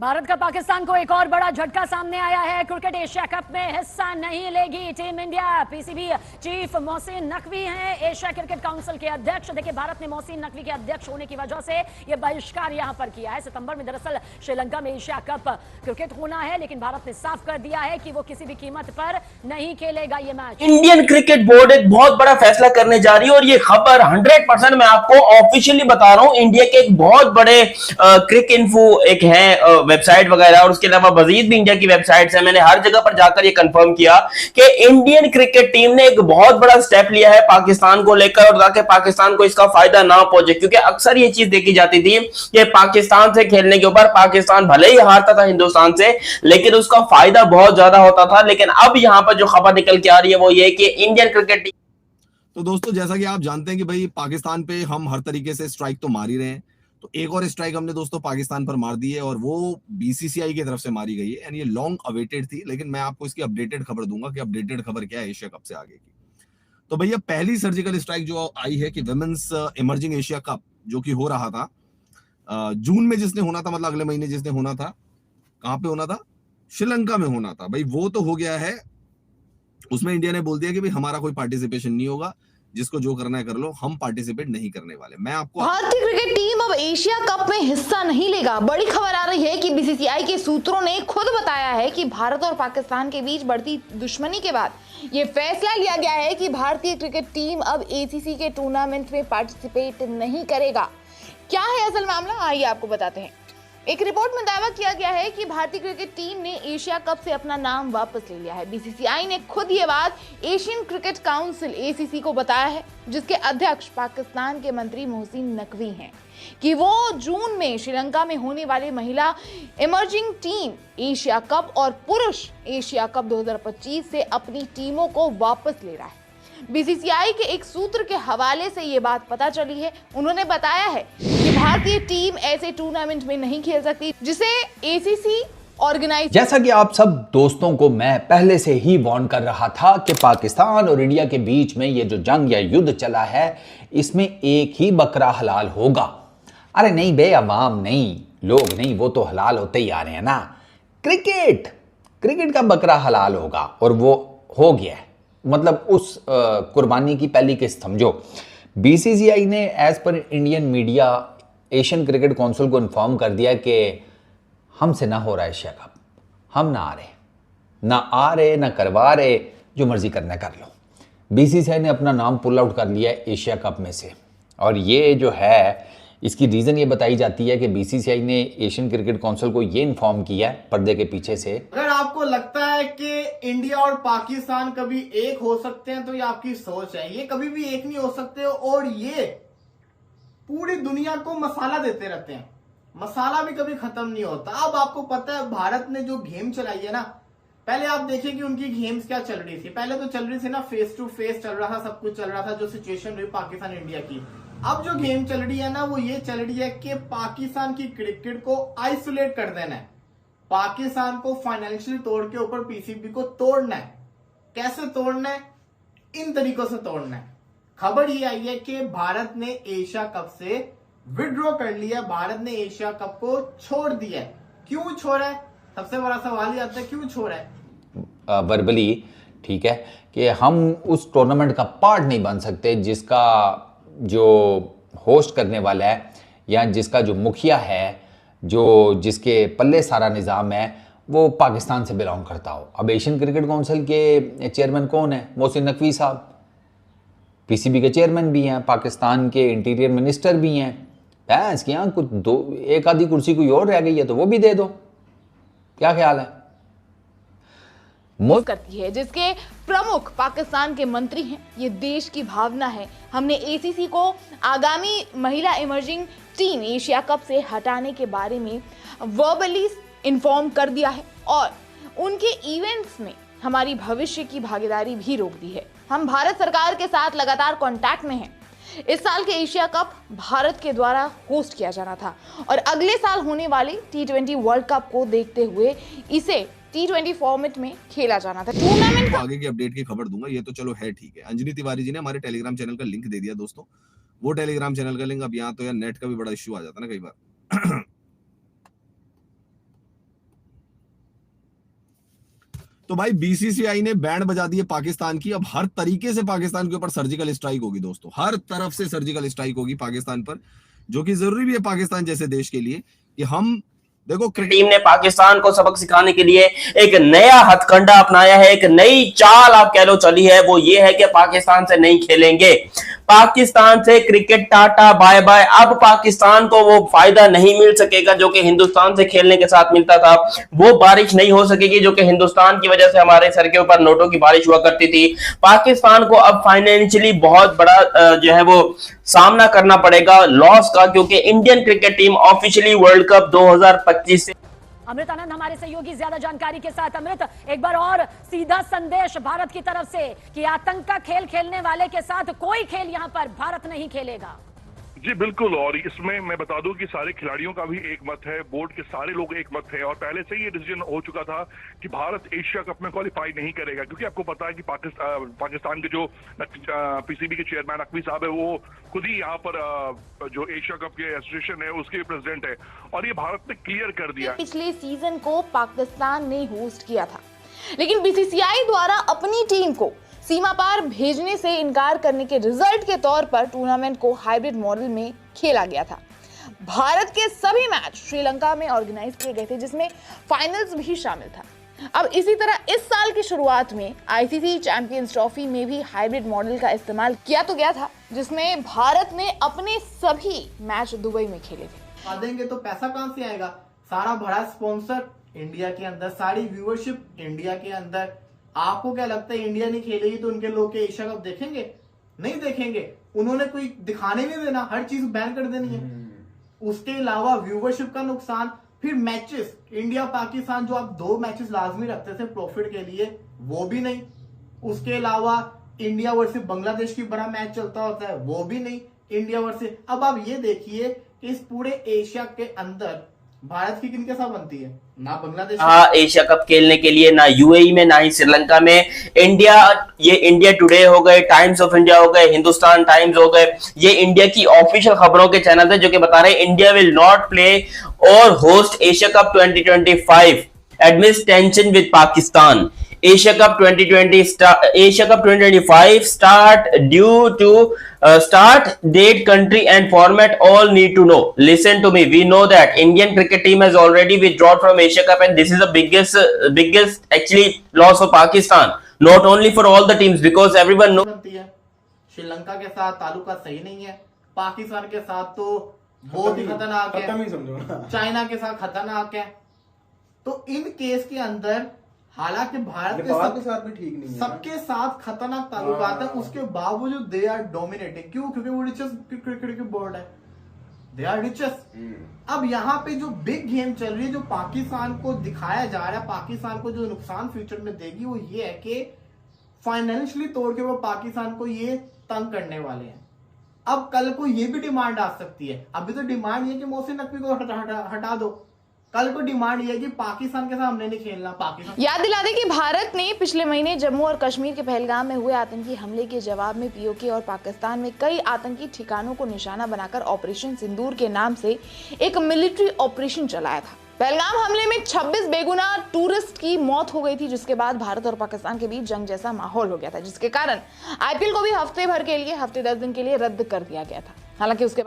भारत का पाकिस्तान को एक और बड़ा झटका सामने आया है। क्रिकेट एशिया कप में हिस्सा नहीं लेगी team India. PCB chief Mohsin Naqvi हैं एशिया क्रिकेट काउंसिल के अध्यक्ष। देखिए, भारत ने मोहसिन नकवी के अध्यक्ष होने की वजह से यह बहिष्कार यहां पर किया है। सितंबर में दरअसल श्रीलंका में एशिया कप क्रिकेट होना है, लेकिन भारत ने साफ कर दिया है कि वो किसी भी कीमत पर नहीं खेलेगा ये मैच। इंडियन क्रिकेट बोर्ड एक बहुत बड़ा फैसला करने जा रही है और ये खबर 100% मैं आपको ऑफिशियली बता रहा हूं। इंडिया के एक बहुत बड़े क्रिक इन्फो एक है वेबसाइट वगैरह, और उसके अलावा मजीद भी इंडिया की वेबसाइट्स है। मैंने हर जगह पर जाकर ये कंफर्म किया कि इंडियन क्रिकेट टीम ने एक बहुत बड़ा स्टेप लिया है पाकिस्तान को लेकर, और ताकि पाकिस्तान को इसका फायदा ना पहुंचे। क्योंकि अक्सर ये चीज देखी जाती थी कि पाकिस्तान से खेलने के ऊपर पाकिस्तान भले ही हारता था हिंदुस्तान से, लेकिन उसका फायदा बहुत ज्यादा होता था। लेकिन अब यहां पर जो खबर निकल के आ रही है वो ये कि इंडियन क्रिकेट टीम। तो दोस्तों, जैसा कि आप जानते हैं कि भाई पाकिस्तान पे हम हर तरीके से स्ट्राइक तो मार ही रहे हैं, तो एक और स्ट्राइक हमने दोस्तों पाकिस्तान पर मार दी है और वो बीसीसीआई की तरफ से मारी गई है। एंड ये लॉन्ग अवेटेड थी, लेकिन मैं आपको इसकी अपडेटेड खबर दूंगा कि अपडेटेड खबर क्या है एशिया कप से आगे की। तो भैया, पहली सर्जिकल स्ट्राइक जो आई है कि विमेंस इमर्जिंग एशिया कप जो कि हो रहा था जून में, जिसने होना था, मतलब अगले महीने जिसने होना था, कहां पे होना था? श्रीलंका में होना था। भाई वो तो हो गया है। उसमें इंडिया ने बोल दिया कि भाई हमारा कोई पार्टिसिपेशन नहीं होगा, जिसको जो करना है कर लो, हम पार्टिसिपेट नहीं करने वाले। मैं आपको भारतीय क्रिकेट टीम अब एशिया कप में हिस्सा नहीं लेगा। बड़ी खबर आ रही है कि बीसीसीआई के सूत्रों ने खुद बताया है कि भारत और पाकिस्तान के बीच बढ़ती दुश्मनी के बाद यह फैसला लिया गया है कि भारतीय क्रिकेट टीम अब एसीसी के टूर्नामेंट में पार्टिसिपेट नहीं करेगा। क्या है असल मामला, आइए आपको बताते हैं। एक रिपोर्ट में दावा किया गया है कि भारतीय क्रिकेट टीम ने एशिया कप से अपना नाम वापस ले लिया है। बीसीसीआई ने खुद ये बात एशियन क्रिकेट काउंसिल एसीसी को बताया है, जिसके अध्यक्ष पाकिस्तान के मंत्री मोहसिन नकवी हैं, कि वो जून में श्रीलंका में होने वाली महिला इमर्जिंग टीम एशिया कप और पुरुष एशिया कप 2025 से अपनी टीमों को वापस ले रहा है। बीसीसीआई के एक सूत्र के हवाले से ये बात पता चली है। उन्होंने बताया है कि भारतीय टीम ऐसे टूर्नामेंट में नहीं खेल सकती जिसे एसीसी ऑर्गेनाइज। जैसा कि आप सब दोस्तों को मैं पहले से ही वार्न कर रहा था कि पाकिस्तान और इंडिया के बीच में ये जो जंग या युद्ध चला है, इसमें एक ही बकरा हलाल होगा। अरे नहीं बे, अवाम नहीं, लोग नहीं, वो तो हलाल होते ही आ रहे हैं ना। क्रिकेट का बकरा हलाल होगा, और वो हो गया है। मतलब उस कुर्बानी की पहली किस्त समझो। बीसीसीआई ने एज पर Indian media Asian Cricket Council को इन्फॉर्म कर दिया कि हमसे ना हो रहा है एशिया कप, हम ना आ रहे ना करवा रहे, जो मर्जी करना कर लो। बीसीसीआई ने अपना नाम पुल आउट कर लिया है एशिया कप में से, और ये जो है इसकी रीज़न ये बताई जाती है कि बीसीसीआई ने एशियन क्रिकेट काउंसिल को ये इन्फॉर्म किया है पर्दे के पीछे से। अगर आपको लगता है कि इंडिया और पाकिस्तान कभी एक हो सकते हैं तो ये आपकी सोच है। ये कभी भी एक नहीं हो सकते, और ये पूरी दुनिया को मसाला देते रहते हैं। मसाला भी कभी खत्म नहीं होता। अब आपको पता है भारत ने जो गेम चलाई है ना, पहले आप देखिए कि उनकी गेम्स क्या चल रही थी। पहले तो चल रही थी ना, फेस टू फेस चल रहा था, सब कुछ चल रहा था, जो सिचुएशन रही पाकिस्तान इंडिया की। अब जो गेम चल रही है ना, वो ये चल रही है कि पाकिस्तान की क्रिकेट को आइसोलेट कर देना है, पाकिस्तान को फाइनेंशियल तौर के ऊपर पीसीबी को तोड़ना है। कैसे तोड़ना है? इन तरीकों से तोड़ना है। खबर ये आई है कि भारत ने एशिया कप से विड्रॉ कर लिया। भारत ने एशिया कप को छोड़ दिया है। क्यों छोड़ा है? सबसे बड़ा सवाल ये आता है, क्यों छोड़ा है? वर्बली ठीक है कि हम उस टूर्नामेंट का पार्ट नहीं बन सकते जिसका जो होस्ट करने वाला है या जिसका जो मुखिया है, जो जिसके पल्ले सारा निज़ाम है, वो पाकिस्तान से बिलोंग करता हो। अब एशियन क्रिकेट काउंसिल के चेयरमैन कौन है? मोहसिन नकवी साहब। पीसीबी के चेयरमैन भी हैं, पाकिस्तान के इंटीरियर मिनिस्टर भी हैं। भैंस की कुछ दो एक आधी कुर्सी कोई और रह गई है तो वो भी दे दो। क्या ख्याल है? करती है, जिसके प्रमुख पाकिस्तान के मंत्री हैं। ये देश की भावना है। हमने एसीसी को आगामी महिला इमर्जिंग टीम एशिया कप से हटाने के बारे में वर्बली इन्फॉर्म कर दिया है, और उनके इवेंट्स में हमारी भविष्य की भागीदारी भी रोक दी है। हम भारत सरकार के साथ लगातार कांटेक्ट में हैं। इस साल के एशिया कप भारत के द्वारा होस्ट किया जाना था, और अगले साल होने वाले T20 वर्ल्ड कप को देखते हुए इसे T20 फॉर्मेट में खेला जाना था। टूर्नामेंट आगे की अपडेट की खबर दूंगा। ये तो चलो है, ठीक है। अंजनी तिवारी जी ने हमारे टेलीग्राम चैनल का लिंक दे दिया दोस्तों। वो टेलीग्राम चैनल का लिंक, अब यहाँ तो यार नेट का भी बड़ा इश्यू आ जाता है ना कई बार। तो भाई बीसीसीआई ने बैंड बजा दिए पाकिस्तान की। अब हर तरीके से पाकिस्तान के ऊपर सर्जिकल स्ट्राइक होगी दोस्तों, हर तरफ से सर्जिकल स्ट्राइक होगी पाकिस्तान पर, जो कि जरूरी भी है पाकिस्तान जैसे देश के लिए कि हम देखो टीम ने पाकिस्तान को सबक सिखाने के लिए एक नया हथकंडा अपनाया है, एक नई चाल आप कह लो चली है। वो ये है कि पाकिस्तान से नहीं खेलेंगे, पाकिस्तान से क्रिकेट टाटा बाय बाय। अब पाकिस्तान को वो फायदा नहीं मिल सकेगा जो कि हिंदुस्तान से खेलने के साथ मिलता था। वो बारिश नहीं हो सकेगी जो कि हिंदुस्तान की वजह से हमारे सर के ऊपर नोटों की बारिश हुआ करती थी। पाकिस्तान को अब फाइनेंशियली बहुत बड़ा जो है वो सामना करना पड़ेगा लॉस का, क्योंकि Indian cricket team officially world cup 2025 से अमृत आनंद हमारे सहयोगी ज्यादा जानकारी के साथ। अमृत, एक बार और सीधा संदेश भारत की तरफ से कि आतंक का खेल खेलने वाले के साथ कोई खेल यहां पर भारत नहीं खेलेगा। जी बिल्कुल, और इसमें मैं बता दूं कि सारे खिलाड़ियों का भी एक मत है, बोर्ड के सारे लोग एक मत है, और पहले से ही ये डिसीजन हो चुका था कि भारत एशिया कप में क्वालिफाई नहीं करेगा, क्योंकि आपको पता है कि पाकिस्तान के जो पीसीबी के चेयरमैन नकवी साहब है वो खुद ही यहाँ पर जो एशिया कप के एसोसिएशन है उसके प्रेसिडेंट है, और ये भारत ने क्लियर कर दिया। पिछले सीजन को पाकिस्तान ने होस्ट किया था, लेकिन बीसीसीआई द्वारा अपनी टीम को सीमा पार भेजने से इनकार करने के रिजल्ट के तौर पर टूर्नामेंट को हाइब्रिड मॉडल में खेला गया था। भारत के सभी मैच श्रीलंका में ऑर्गेनाइज किए गए थे, जिसमें फाइनल्स भी शामिल था। अब इसी तरह इस साल की शुरुआत में आईसीसी चैंपियंस ट्रॉफी में भी हाइब्रिड मॉडल का इस्तेमाल किया तो गया था, जिसमें भारत ने अपने सभी मैच दुबई में खेले थे। आ देंगे तो पैसा कहां से आएगा? सारा बड़ा स्पॉन्सर इंडिया के अंदर, सारी व्यूअरशिप इंडिया के अंदर। आपको क्या लगता है इंडिया नहीं खेलेगी तो उनके लोग एशिया कप देखेंगे? नहीं देखेंगे। उन्होंने कोई दिखाने नहीं देना, हर चीज बैन कर देनी है। उसके अलावा व्यूअरशिप का नुकसान, फिर मैचेस इंडिया पाकिस्तान जो आप 2 मैचेस लाजमी रखते थे प्रॉफिट के लिए, वो भी नहीं। उसके अलावा इंडिया वर्सेस बांग्लादेश की बड़ा मैच चलता होता है, वो भी नहीं। इंडिया वर्सेस, अब आप ये देखिए कि इस पूरे एशिया के अंदर भारत की किन के साथ बनती है? ना बांग्लादेश। हाँ, एशिया कप खेलने के लिए ना यूएई में ना ही श्रीलंका में। इंडिया, ये इंडिया टुडे हो गए, टाइम्स ऑफ इंडिया हो गए, हिंदुस्तान टाइम्स हो गए, ये इंडिया की ऑफिशियल खबरों के चैनल है जो कि बता रहे हैं इंडिया विल नॉट प्ले और host Asia cup 2025 admits tension with Pakistan. Asia Cup 2025 start due to start date, country and format all need to know. Listen to me. We know that Indian cricket team has already withdrawn from Asia Cup, and this is the biggest actually loss for Pakistan. Not only for all the teams, because everyone knows. Sri Lanka के साथ ताल्लुका सही नहीं है, पाकिस्तान के साथ तो बहुत ही खतरनाक है, चाइना के साथ खतरनाक है। तो इन केस के अंदर हालांकि भारत के साथ भी ठीक नहीं है, सबके साथ खतरनाक ताल्लुकात है, उसके बावजूद दे आर डोमिनेटिंग। क्यों? क्योंकि वो रिचेस्ट क्रिकेट की बोर्ड है, दे आर रिचेस्ट। अब यहाँ पे जो बिग गेम चल रही है, जो पाकिस्तान को दिखाया जा रहा है, पाकिस्तान को जो नुकसान फ्यूचर में देगी वो ये है कि फाइनेंशियली तोड़ के वो पाकिस्तान को ये तंग करने वाले हैं। अब कल को ये भी डिमांड आ सकती है, अभी तो डिमांड ये कि मोहसिन नकवी को हटा दो, कल को डिमांड ये है कि पाकिस्तान के सामने नहीं खेलना। पाकिस्तान, याद दिला दें कि भारत ने पिछले महीने जम्मू और कश्मीर के पहलगाम में हुए आतंकी हमले के जवाब में पीओके और पाकिस्तान में कई आतंकी ठिकानों को निशाना बनाकर ऑपरेशन सिंदूर के नाम से एक मिलिट्री ऑपरेशन चलाया था। पहलगाम हमले में 26 बेगुनाह टूरिस्ट की मौत हो गई थी, जिसके बाद भारत और पाकिस्तान के बीच जंग जैसा माहौल हो गया था, जिसके कारण आईपीएल को भी हफ्ते भर के लिए, हफ्ते 10 दिन के लिए रद्द कर दिया गया था। हालांकि उसके